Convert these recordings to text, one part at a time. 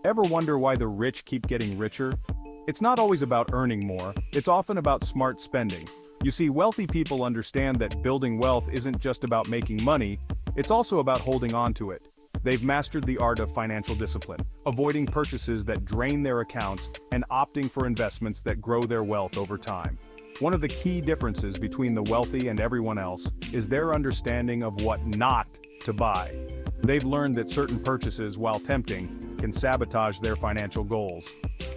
Ever wonder why the rich keep getting richer? It's not always about earning more, it's often about smart spending. You see, wealthy people understand that building wealth isn't just about making money, it's also about holding on to it. They've mastered the art of financial discipline, avoiding purchases that drain their accounts and opting for investments that grow their wealth over time. One of the key differences between the wealthy and everyone else is their understanding of what not to buy. They've learned that certain purchases, while tempting, can sabotage their financial goals.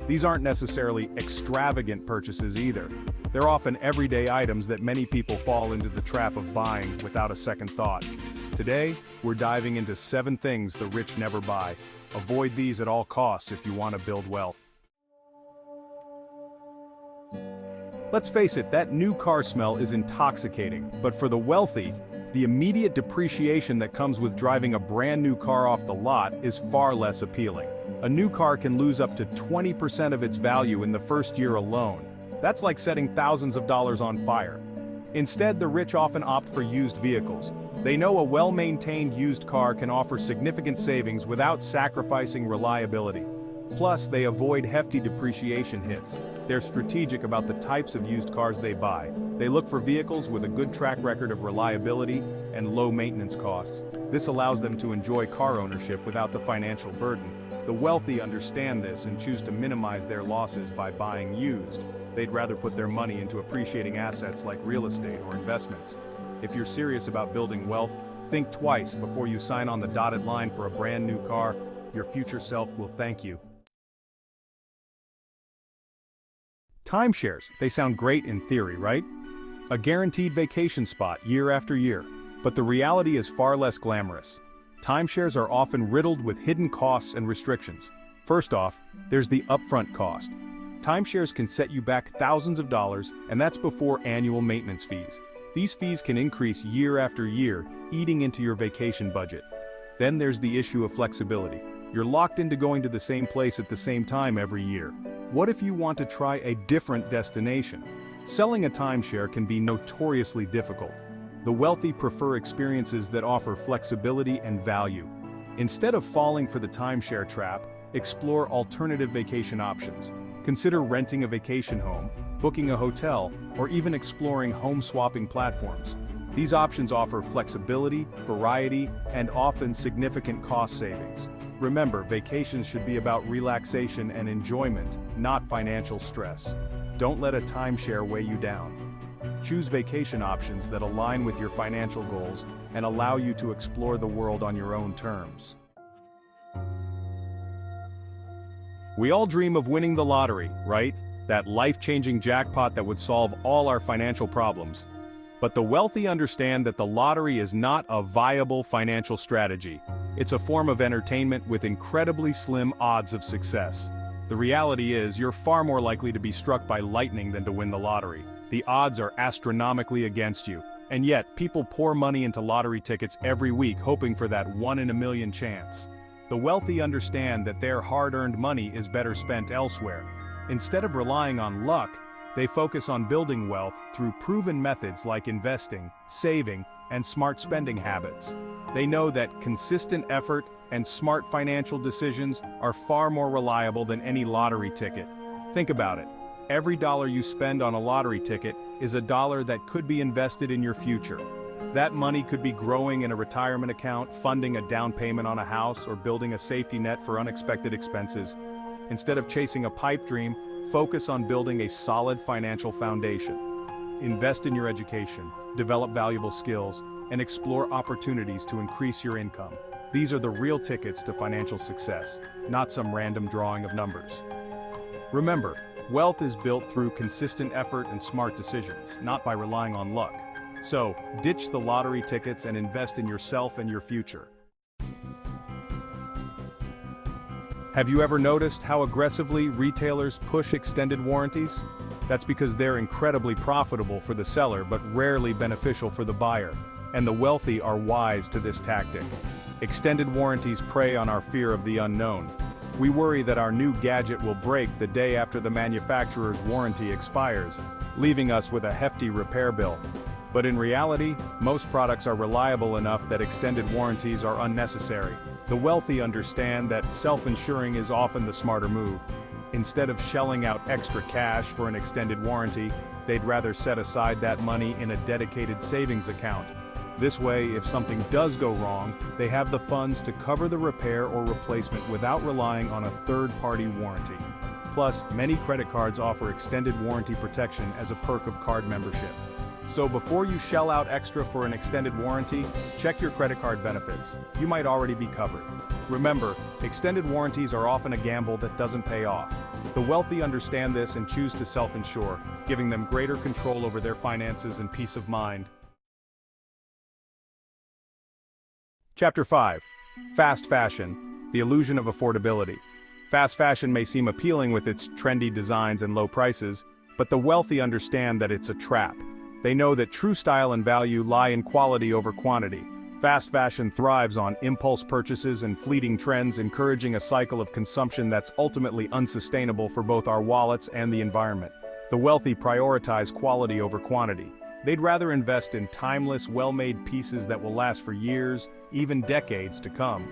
These aren't necessarily extravagant purchases either. They're often everyday items that many people fall into the trap of buying without a second thought. Today, we're diving into 7 things the rich never buy. Avoid these at all costs if you want to build wealth. Let's face it, that new car smell is intoxicating, but for the wealthy, the immediate depreciation that comes with driving a brand new car off the lot is far less appealing. A new car can lose up to 20% of its value in the first year alone. That's like setting thousands of dollars on fire. Instead, the rich often opt for used vehicles. They know a well-maintained used car can offer significant savings without sacrificing reliability. Plus, they avoid hefty depreciation hits. They're strategic about the types of used cars they buy. They look for vehicles with a good track record of reliability and low maintenance costs. This allows them to enjoy car ownership without the financial burden. The wealthy understand this and choose to minimize their losses by buying used. They'd rather put their money into appreciating assets like real estate or investments. If you're serious about building wealth, think twice before you sign on the dotted line for a brand new car. Your future self will thank you. Timeshares, they sound great in theory, right? A guaranteed vacation spot year after year. But the reality is far less glamorous. Timeshares are often riddled with hidden costs and restrictions. First off, there's the upfront cost. Timeshares can set you back thousands of dollars, and that's before annual maintenance fees. These fees can increase year after year, eating into your vacation budget. Then there's the issue of flexibility. You're locked into going to the same place at the same time every year. What if you want to try a different destination? Selling a timeshare can be notoriously difficult. The wealthy prefer experiences that offer flexibility and value. Instead of falling for the timeshare trap, explore alternative vacation options. Consider renting a vacation home, booking a hotel, or even exploring home swapping platforms. These options offer flexibility, variety, and often significant cost savings. Remember, vacations should be about relaxation and enjoyment, not financial stress. Don't let a timeshare weigh you down. Choose vacation options that align with your financial goals and allow you to explore the world on your own terms. We all dream of winning the lottery, right? That life-changing jackpot that would solve all our financial problems. But the wealthy understand that the lottery is not a viable financial strategy. It's a form of entertainment with incredibly slim odds of success. The reality is, you're far more likely to be struck by lightning than to win the lottery. The odds are astronomically against you. And yet, people pour money into lottery tickets every week hoping for that 1 in a million chance. The wealthy understand that their hard-earned money is better spent elsewhere. Instead of relying on luck, they focus on building wealth through proven methods like investing, saving, and smart spending habits. They know that consistent effort and smart financial decisions are far more reliable than any lottery ticket. Think about it. Every dollar you spend on a lottery ticket is a dollar that could be invested in your future. That money could be growing in a retirement account, funding a down payment on a house, or building a safety net for unexpected expenses. Instead of chasing a pipe dream, focus on building a solid financial foundation. Invest in your education, develop valuable skills, and explore opportunities to increase your income. These are the real tickets to financial success, not some random drawing of numbers. Remember, wealth is built through consistent effort and smart decisions, not by relying on luck. So, ditch the lottery tickets and invest in yourself and your future. Have you ever noticed how aggressively retailers push extended warranties? That's because they're incredibly profitable for the seller but rarely beneficial for the buyer. And the wealthy are wise to this tactic. Extended warranties prey on our fear of the unknown. We worry that our new gadget will break the day after the manufacturer's warranty expires, leaving us with a hefty repair bill. But in reality, most products are reliable enough that extended warranties are unnecessary. The wealthy understand that self-insuring is often the smarter move. Instead of shelling out extra cash for an extended warranty, they'd rather set aside that money in a dedicated savings account. This way, if something does go wrong, they have the funds to cover the repair or replacement without relying on a third-party warranty. Plus, many credit cards offer extended warranty protection as a perk of card membership. So before you shell out extra for an extended warranty, check your credit card benefits. You might already be covered. Remember, extended warranties are often a gamble that doesn't pay off. The wealthy understand this and choose to self-insure, giving them greater control over their finances and peace of mind. Chapter 5. Fast Fashion, the illusion of affordability. Fast fashion may seem appealing with its trendy designs and low prices, but the wealthy understand that it's a trap. They know that true style and value lie in quality over quantity. Fast fashion thrives on impulse purchases and fleeting trends, encouraging a cycle of consumption that's ultimately unsustainable for both our wallets and the environment. The wealthy prioritize quality over quantity. They'd rather invest in timeless, well-made pieces that will last for years, even decades to come.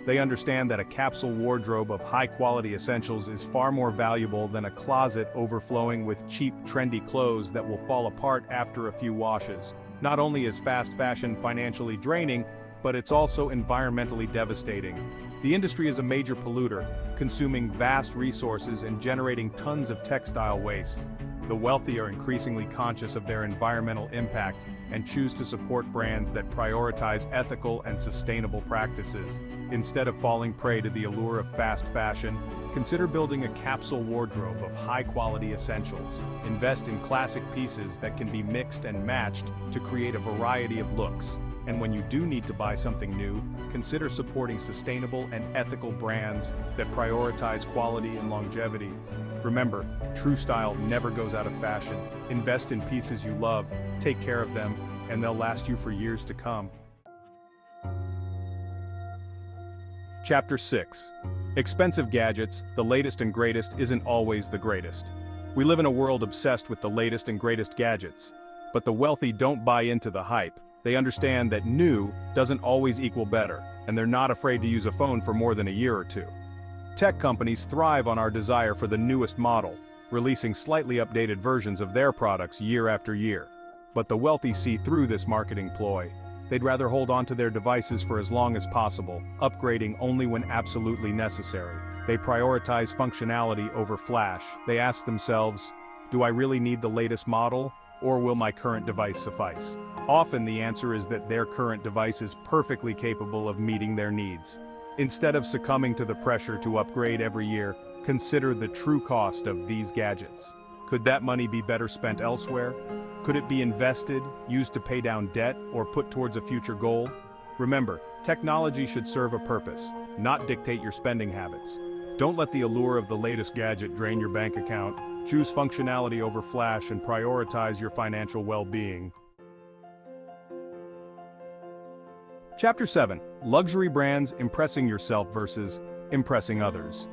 They understand that a capsule wardrobe of high-quality essentials is far more valuable than a closet overflowing with cheap, trendy clothes that will fall apart after a few washes. Not only is fast fashion financially draining, but it's also environmentally devastating. The industry is a major polluter, consuming vast resources and generating tons of textile waste. The wealthy are increasingly conscious of their environmental impact and choose to support brands that prioritize ethical and sustainable practices. Instead of falling prey to the allure of fast fashion, consider building a capsule wardrobe of high-quality essentials. Invest in classic pieces that can be mixed and matched to create a variety of looks. And when you do need to buy something new, consider supporting sustainable and ethical brands that prioritize quality and longevity. Remember, true style never goes out of fashion. Invest in pieces you love, take care of them, and they'll last you for years to come. Chapter 6. Expensive gadgets, the latest and greatest isn't always the greatest. We live in a world obsessed with the latest and greatest gadgets. But the wealthy don't buy into the hype. They understand that new doesn't always equal better, and they're not afraid to use a phone for more than a year or two. Tech companies thrive on our desire for the newest model, releasing slightly updated versions of their products year after year. But the wealthy see through this marketing ploy. They'd rather hold on to their devices for as long as possible, upgrading only when absolutely necessary. They prioritize functionality over flash. They ask themselves, do I really need the latest model, or will my current device suffice? Often the answer is that their current device is perfectly capable of meeting their needs. Instead of succumbing to the pressure to upgrade every year, consider the true cost of these gadgets. Could that money be better spent elsewhere? Could it be invested, used to pay down debt, or put towards a future goal? Remember, technology should serve a purpose, not dictate your spending habits. Don't let the allure of the latest gadget drain your bank account. Choose functionality over flash and prioritize your financial well-being. Chapter 7. Luxury brands impressing yourself versus impressing others.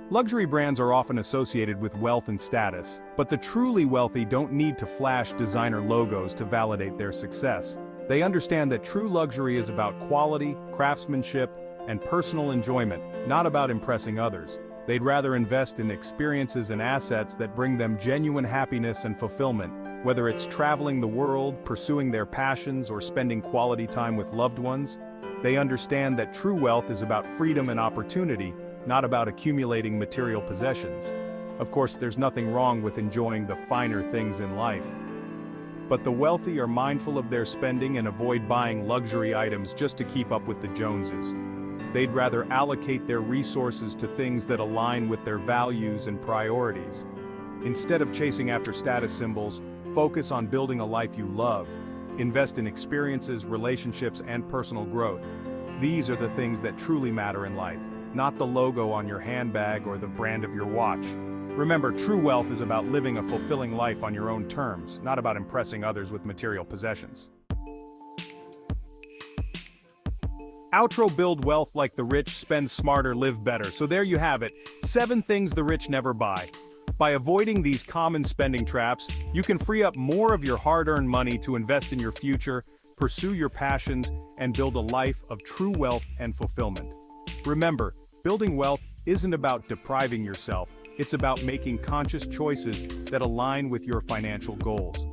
Luxury brands are often associated with wealth and status, but the truly wealthy don't need to flash designer logos to validate their success. They understand that true luxury is about quality, craftsmanship, and personal enjoyment, not about impressing others. They'd rather invest in experiences and assets that bring them genuine happiness and fulfillment, whether it's traveling the world, pursuing their passions, or spending quality time with loved ones. They understand that true wealth is about freedom and opportunity, not about accumulating material possessions. Of course, there's nothing wrong with enjoying the finer things in life. But the wealthy are mindful of their spending and avoid buying luxury items just to keep up with the Joneses. They'd rather allocate their resources to things that align with their values and priorities. Instead of chasing after status symbols, focus on building a life you love. Invest in experiences, relationships, and personal growth. These are the things that truly matter in life, not the logo on your handbag or the brand of your watch. Remember, true wealth is about living a fulfilling life on your own terms, not about impressing others with material possessions. Outro: build wealth like the rich, spend smarter, live better. So there you have it, 7 things the rich never buy. By avoiding these common spending traps, you can free up more of your hard-earned money to invest in your future, pursue your passions, and build a life of true wealth and fulfillment. Remember, building wealth isn't about depriving yourself, it's about making conscious choices that align with your financial goals.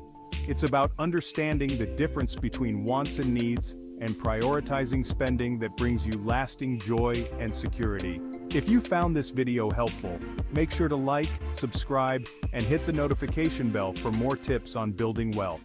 It's about understanding the difference between wants and needs, and prioritizing spending that brings you lasting joy and security. If you found this video helpful, make sure to like, subscribe, and hit the notification bell for more tips on building wealth.